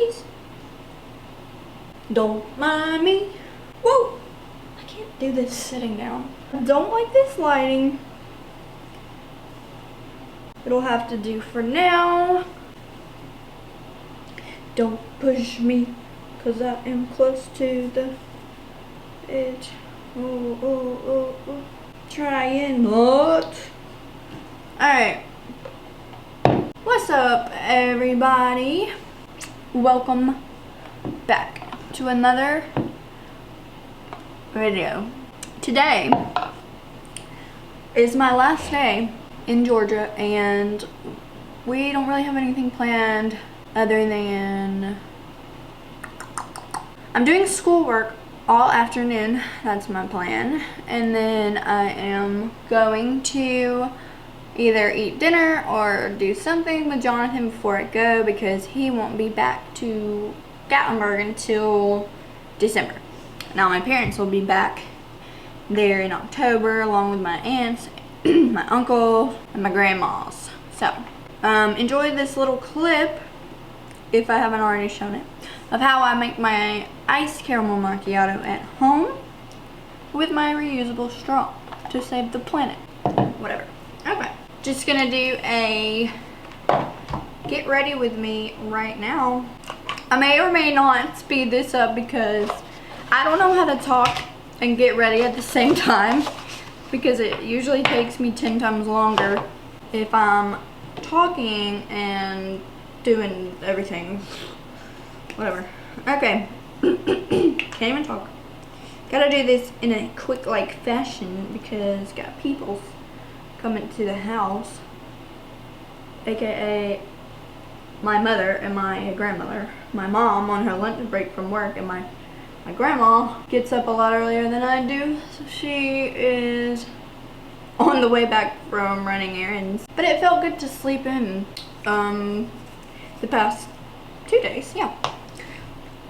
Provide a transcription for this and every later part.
please. Don't mind me. Whoa! I can't do this sitting down. I don't like this lighting. It'll have to do for now. Don't push me, cause I am close to the edge. Oh, oh, oh, oh. Trying not. Alright. What's up, everybody? Welcome back to another video. Today is my last day in Georgia, and we don't really have anything planned other than I'm doing schoolwork all afternoon. That's my plan. And then I am going to either eat dinner or do something with Jonathan before I go, because he won't be back to Gatlinburg until December. Now my parents will be back there in October, along with my aunts, my uncle, and my grandmas. So enjoy this little clip, if I haven't already shown it, of how I make my iced caramel macchiato at home with my reusable straw to save the planet. Whatever. Okay. Just gonna do a get ready with me right now. I may or may not speed this up because I don't know how to talk and get ready at the same time, because it usually takes me 10 times longer if I'm talking and doing everything. Whatever. Okay. Can't even talk. Gotta do this in a quick fashion because got people coming to the house, aka my mother and my grandmother. My mom on her lunch break from work, and my grandma gets up a lot earlier than I do, so she is on the way back from running errands. But it felt good to sleep in the past 2 days. Yeah,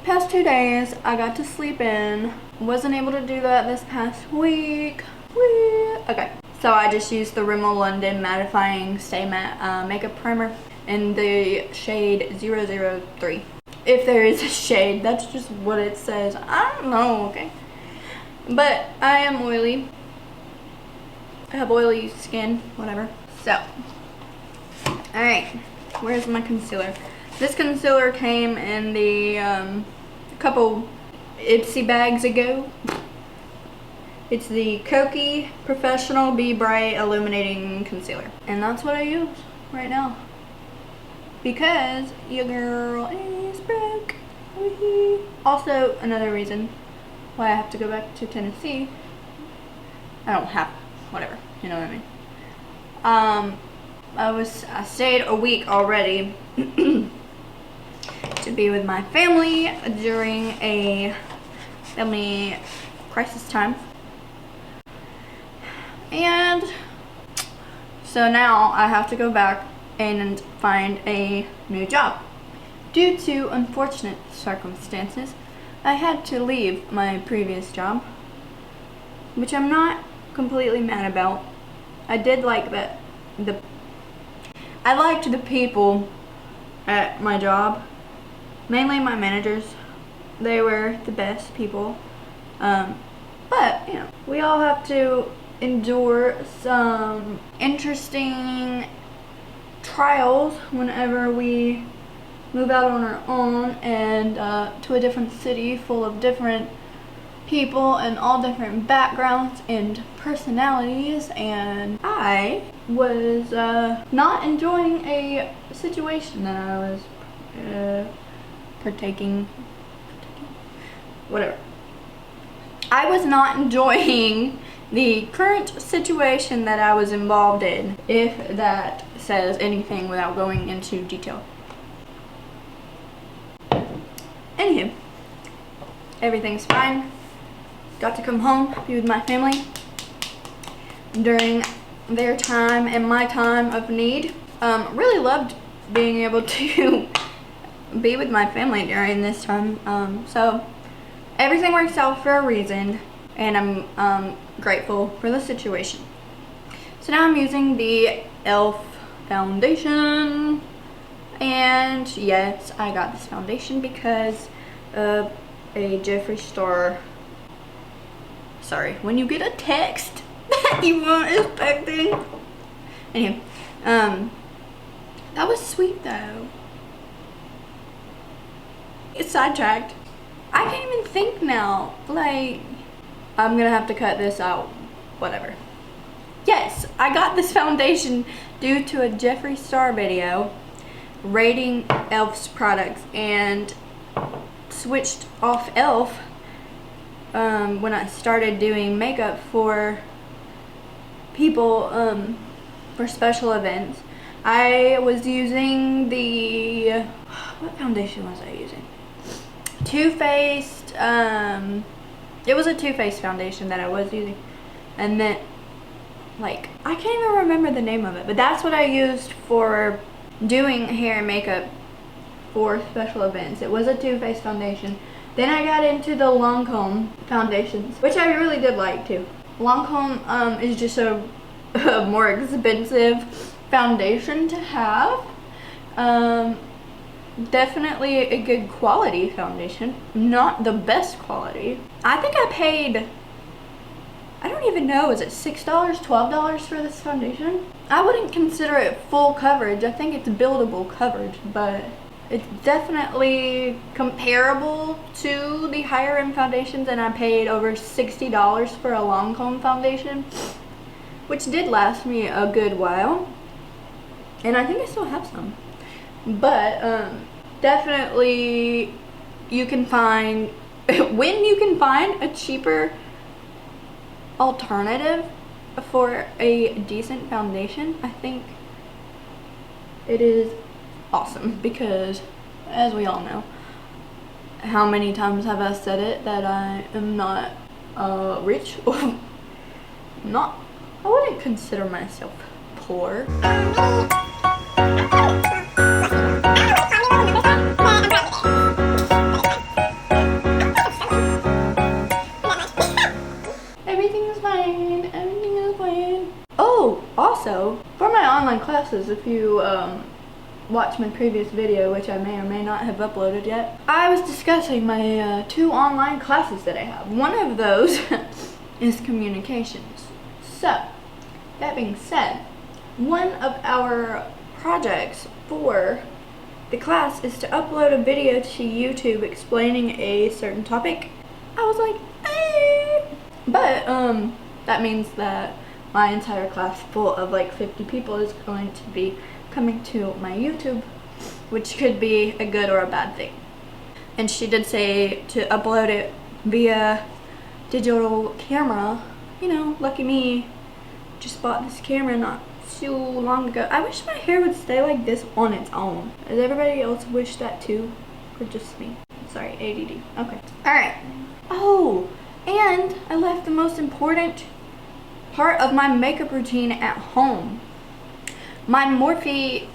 past 2 days I got to sleep in. Wasn't able to do that this past week. Okay, so I just used the Rimmel London Mattifying Stay Matte makeup primer in the shade 003. If there is a shade, that's just what it says. I don't know, okay? But I am oily. I have oily skin, whatever. So, alright, where's my concealer? This concealer came in the a couple Ipsy bags ago. It's the Kokie Professional Be Bright Illuminating Concealer. And that's what I use right now, because your girl is broke. Also, another reason why I have to go back to Tennessee. I don't have, whatever, you know what I mean. I stayed a week already to be with my family during a family crisis time. And so now I have to go back and find a new job. Due to unfortunate circumstances, I had to leave my previous job, which I'm not completely mad about. I did like that I liked the people at my job, mainly my managers. They were the best people. But, you know, we all have to endure some interesting trials whenever we move out on our own and to a different city full of different people and all different backgrounds and personalities, and I was not enjoying a situation that I was partaking, whatever. I was not enjoying the current situation that I was involved in, if that says anything without going into detail. Anywho, everything's fine. Got to come home, be with my family during their time and my time of need. Really loved being able to be with my family during this time. So everything works out for a reason, and I'm grateful for the situation. So now I'm using the e.l.f. foundation, And yes, I got this foundation because of a Jeffree Star. Sorry, when you get a text that you weren't expecting. Anyway, that was sweet though. It's sidetracked. I can't even think now. Like, I'm gonna have to cut this out. Whatever. Yes, I got this foundation due to a Jeffree Star video rating e.l.f.'s products, and switched off e.l.f. When I started doing makeup for people for special events. I was using the, what foundation was I using? Too Faced, it was a Too Faced foundation that I was using, and then, like, I can't even remember the name of it, but that's what I used for doing hair and makeup for special events. It was a Too Faced foundation. Then I got into the Lancome foundations, which I really did like too. Lancome is just a more expensive foundation to have. Definitely a good quality foundation, not the best quality. I think I paid, I don't even know, is it $6, $12 for this foundation? I wouldn't consider it full coverage. I think it's buildable coverage, but it's definitely comparable to the higher end foundations, and I paid over $60 for a Lancome foundation, which did last me a good while, and I think I still have some. But definitely you can find, when you can find a cheaper alternative for a decent foundation, I think it is awesome, because as we all know, how many times have I said it, that I am not rich, or not, I wouldn't consider myself poor. Everything is fine, everything is fine. Oh, also, for my online classes, if you watch my previous video, which I may or may not have uploaded yet, I was discussing my 2 online classes that I have. One of those is communications. So, that being said, one of our projects for the class is to upload a video to YouTube explaining a certain topic. I was like, eh. But that means that my entire class full of like 50 people is going to be coming to my YouTube, which could be a good or a bad thing. And she did say to upload it via digital camera. You know, lucky me, just bought this camera not too long ago. I wish my hair would stay like this on its own. Does everybody else wish that too, or just me? Sorry, ADD. Okay. Alright. Oh, and I left the most important part of my makeup routine at home. My Morphe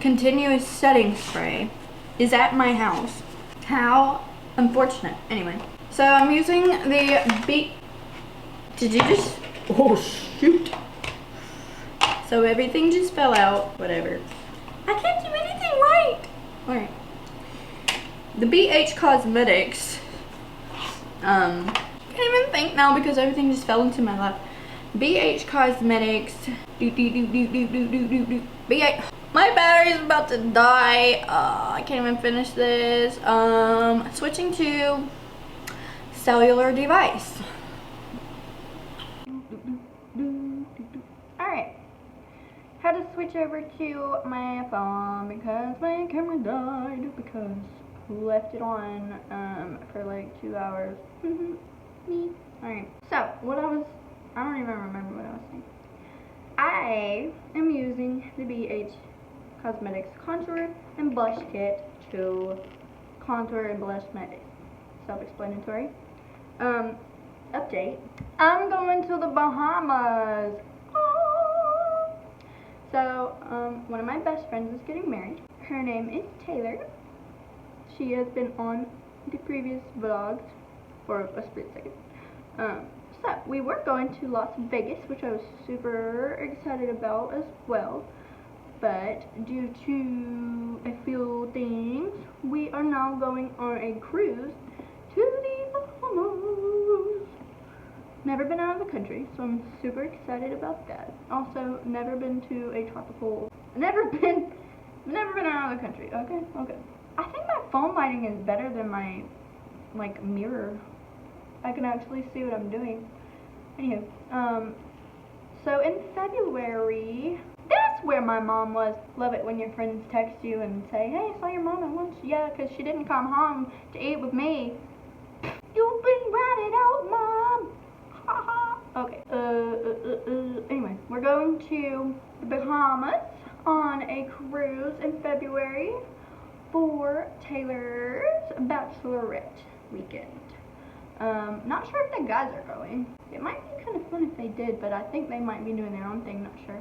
continuous setting spray is at my house. How unfortunate. Anyway, so I'm using the Did you just, oh shoot. So everything just fell out, whatever. I can't do anything right. Alright. The BH Cosmetics, can't even think now because everything just fell into my lap. BH Cosmetics, BH. My battery's about to die. I can't even finish this. Switching to cellular device. Alright. Had to switch over to my phone because my camera died because I left it on for like 2 hours. Me. Alright. So I don't even remember what I was saying. I am using the BH Cosmetics Contour and Blush Kit to contour and blush my face. Self-explanatory. Update. I'm going to the Bahamas. Oh. So, one of my best friends is getting married. Her name is Taylor. She has been on the previous vlogs for a split second. So, we were going to Las Vegas, which I was super excited about as well. but due to a few things, we are now going on a cruise to the Bahamas. Never been out of the country, so I'm super excited about that. Also, never been to a tropical, never been out of the country. Okay. I think my phone lighting is better than my, like, mirror. I can actually see what I'm doing. Anywho, so in February, that's where my mom was. Love it when your friends text you and say, hey, I saw your mom at lunch. Yeah, because she didn't come home to eat with me. You've been ratted out, Mom. Haha. Okay. Anyway, we're going to the Bahamas on a cruise in February for Taylor's bachelorette weekend. Not sure if the guys are going. It might be kind of fun if they did, but I think they might be doing their own thing, not sure.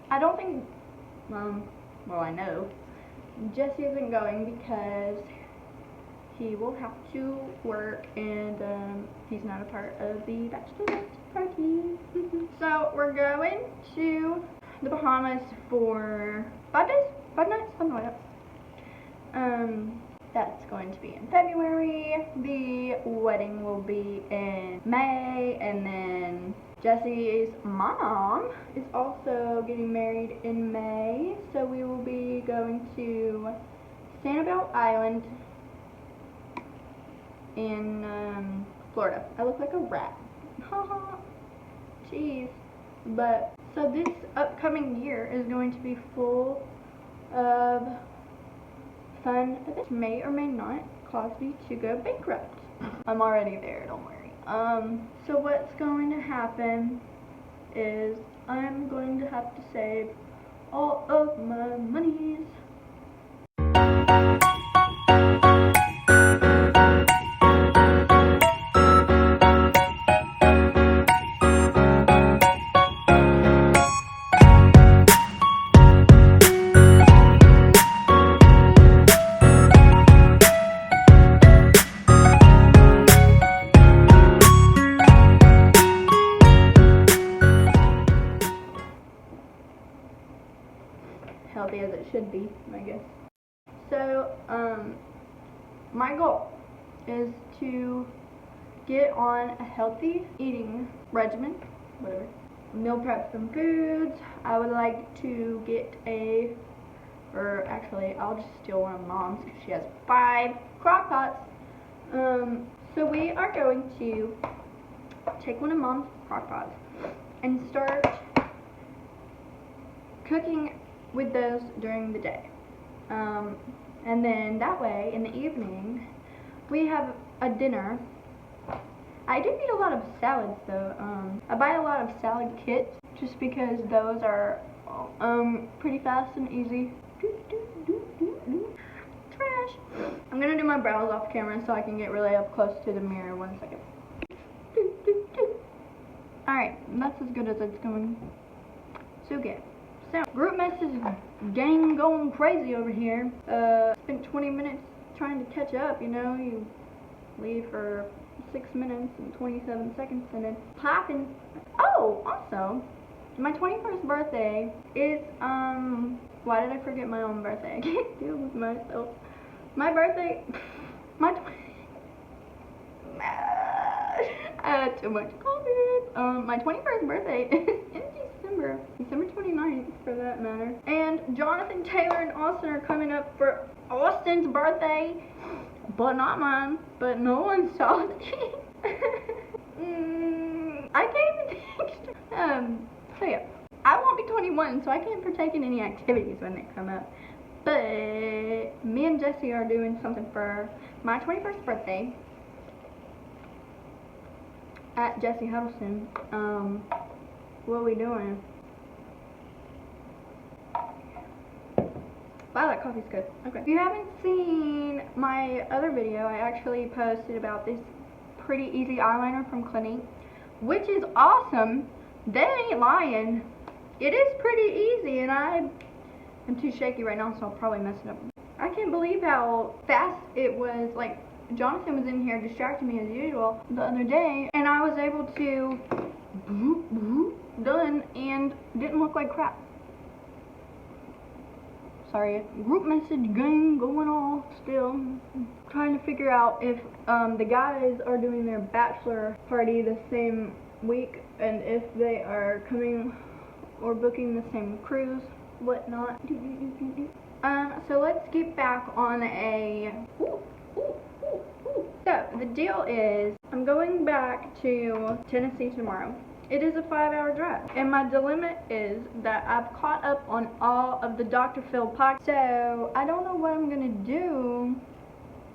I don't think, well, I know Jesse isn't going because he will have to work and he's not a part of the bachelorette party. So we're going to the Bahamas for 5 days, 5 nights, something like that. That's going to be in February. The wedding will be in May, and then Jesse's mom is also getting married in May, so we will be going to Sanibel Island in Florida. I look like a rat. Haha. Jeez. But so this upcoming year is going to be full of fun events. May or may not cause me to go bankrupt. I'm already there, don't worry. So what's going to happen is I'm going to have to save all of my monies. Healthy as it should be, I guess. So, my goal is to get on a healthy eating regimen, whatever. Meal prep some foods. I would like to get actually, I'll just steal one of Mom's because she has 5 crock pots. So we are going to take one of Mom's crock pots and start cooking with those during the day, and then that way in the evening we have a dinner. I do eat a lot of salads though. I buy a lot of salad kits just because those are pretty fast and easy. Trash. I'm gonna do my brows off camera so I can get really up close to the mirror. 1 second. Alright, that's as good as it's going to get. So, group message gang going crazy over here. Spent 20 minutes trying to catch up, you know. You leave for 6 minutes and 27 seconds and then popping. Oh, also, my 21st birthday is, why did I forget my own birthday? I can't deal with myself. My birthday, I had too much coffee. My 21st birthday is in December 29th for that matter. And Jonathan, Taylor, and Austin are coming up for Austin's birthday, but not mine. But no one saw the cake. I can't even think. So yeah, I won't be 21, so I can't partake in any activities when they come up. But me and Jesse are doing something for my 21st birthday at Jesse Huddleston. What are we doing? Wow, that coffee's good. Okay. If you haven't seen my other video, I actually posted about this pretty easy eyeliner from Clinique, which is awesome. They ain't lying. It is pretty easy, and I'm too shaky right now, so I'll probably mess it up. I can't believe how fast it was. Like, Jonathan was in here distracting me as usual the other day, and I was able to done and didn't look like crap. Sorry, group message game going off still. Trying to figure out if the guys are doing their bachelor party the same week and if they are coming or booking the same cruise, whatnot. So let's get back on a... So, the deal is, I'm going back to Tennessee tomorrow. It is a 5-hour drive. And my dilemma is that I've caught up on all of the Dr. Phil podcasts. So, I don't know what I'm going to do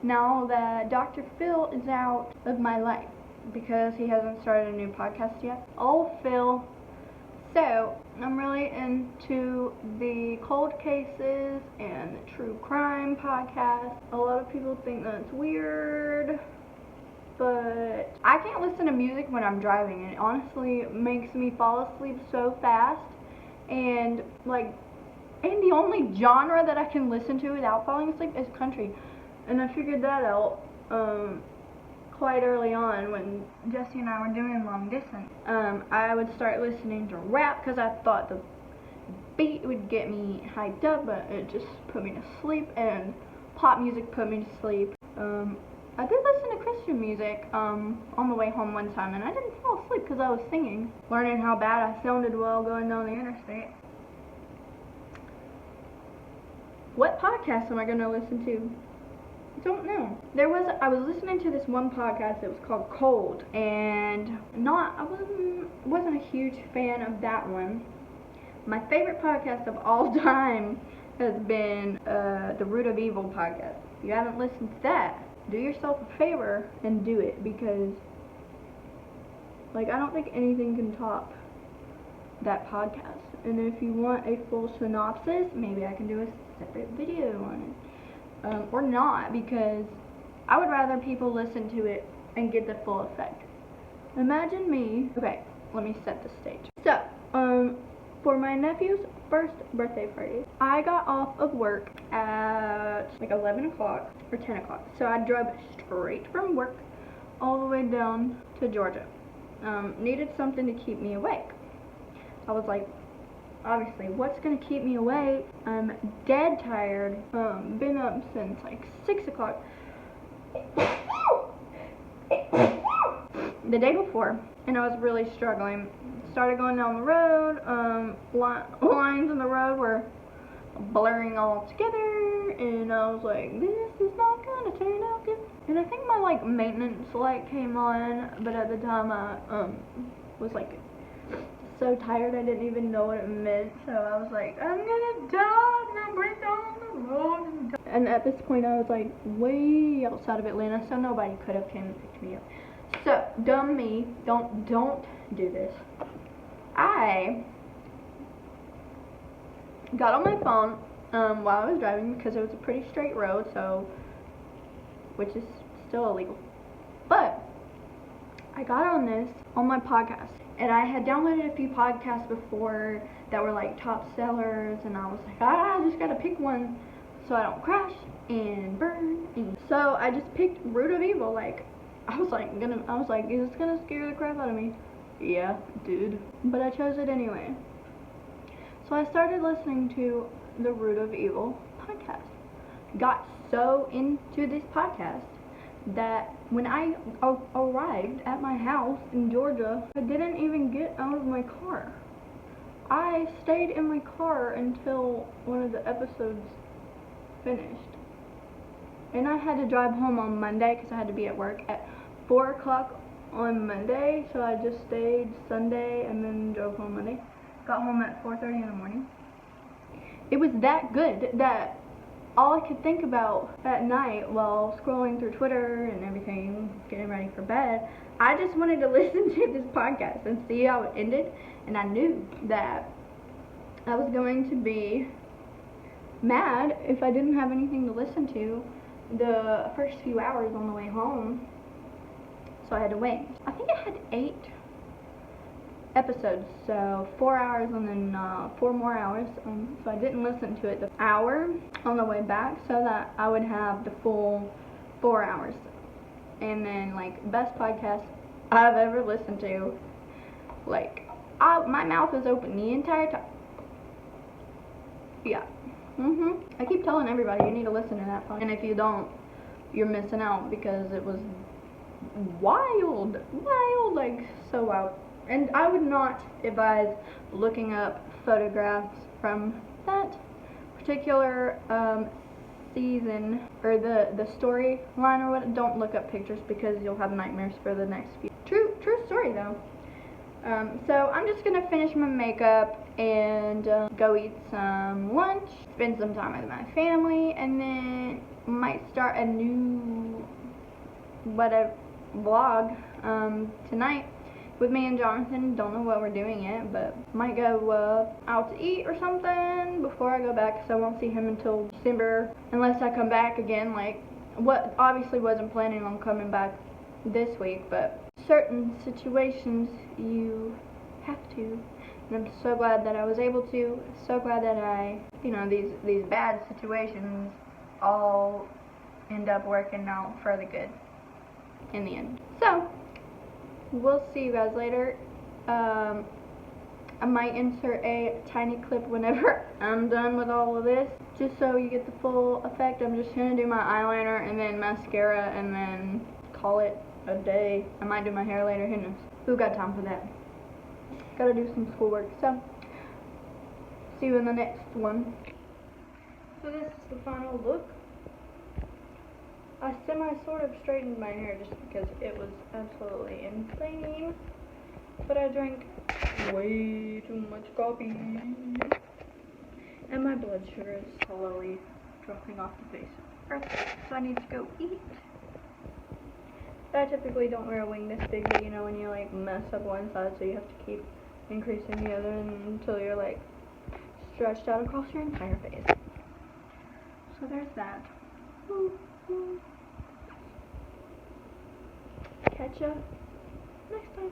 now that Dr. Phil is out of my life. Because he hasn't started a new podcast yet. Oh, Phil. So, I'm really into the cold cases and the true crime podcast. A lot of people think that's weird, but I can't listen to music when I'm driving. It honestly makes me fall asleep so fast. And the only genre that I can listen to without falling asleep is country. And I figured that out quite early on when Jesse and I were doing long distance. I would start listening to rap because I thought the beat would get me hyped up, but it just put me to sleep, and pop music put me to sleep. I did listen to Christian music on the way home one time, and I didn't fall asleep because I was singing, learning how bad I sounded while going down the interstate. What podcast am I going to listen to? I don't know. I was listening to this one podcast that was called Cold, and I wasn't a huge fan of that one. My favorite podcast of all time has been the Root of Evil podcast. If you haven't listened to that, do yourself a favor and do it, because I don't think anything can top that podcast. And if you want a full synopsis, maybe I can do a separate video on it. Or not, because I would rather people listen to it and get the full effect. Imagine me. Okay, let me set the stage. So, for my nephew's first birthday party, I got off of work at 11 o'clock or 10 o'clock. So I drove straight from work all the way down to Georgia. Needed something to keep me awake. I was like, obviously, what's going to keep me awake? I'm dead tired. Been up since 6 o'clock the day before, and I was really struggling. Started going down the road. Lines in the road were blurring all together, and I was like, this is not going to turn out good. And I think my maintenance light came on, but at the time I was so tired I didn't even know what it meant, so I was like, I'm gonna die, I'm gonna break down on the road. And at this point I was way outside of Atlanta, so nobody could have came and picked me up. So, dumb me, don't do this. I got on my phone while I was driving because it was a pretty straight road, which is still illegal. But I got on this on my podcast. And I had downloaded a few podcasts before that were top sellers, and I was like, I just gotta pick one so I don't crash and burn. And so I just picked Root of Evil. I was like, is this gonna scare the crap out of me? Yeah, dude. But I chose it anyway. So I started listening to the Root of Evil podcast. Got so into this podcast that when I arrived at my house in Georgia, I didn't even get out of my car. I stayed in my car until one of the episodes finished. And I had to drive home on Monday because I had to be at work at 4 o'clock on Monday, so I just stayed Sunday and then drove home Monday. Got home at 4:30 in the morning. It was that good that all I could think about at night while scrolling through Twitter and everything, getting ready for bed, I just wanted to listen to this podcast and see how it ended. And I knew that I was going to be mad if I didn't have anything to listen to the first few hours on the way home. So I had to wait. I think I had 8 episodes, so 4 hours and then 4 more hours, so I didn't listen to it the hour on the way back so that I would have the full 4 hours. And then best podcast I've ever listened to, my mouth is open the entire time. Yeah. I keep telling everybody you need to listen to that podcast. And if you don't, you're missing out because it was wild, like so wild. And I would not advise looking up photographs from that particular season or the storyline or what. Don't look up pictures because you'll have nightmares for the next few. True story though. So I'm just gonna finish my makeup and go eat some lunch, spend some time with my family, and then might start a new vlog tonight with me and Jonathan. Don't know what we're doing yet, but might go out to eat or something before I go back, because I won't see him until December unless I come back again. Like, what obviously wasn't planning on coming back this week, but certain situations you have to, and I'm so glad that I was able to. So glad that I, these bad situations all end up working out for the good in the end. So we'll see you guys later. I might insert a tiny clip whenever I'm done with all of this, just so you get the full effect. I'm just gonna do my eyeliner and then mascara and then call it a day. I might do my hair later, who knows. Who got time for that? Gotta do some schoolwork. So see you in the next one. So this is the final look. I sort of straightened my hair just because it was absolutely insane, but I drank way too much coffee, and my blood sugar is slowly dropping off the face of the earth, so I need to go eat. I typically don't wear a wing this big, but when you like mess up one side, so you have to keep increasing the other until you're like stretched out across your entire face. So there's that. Catch ya next time.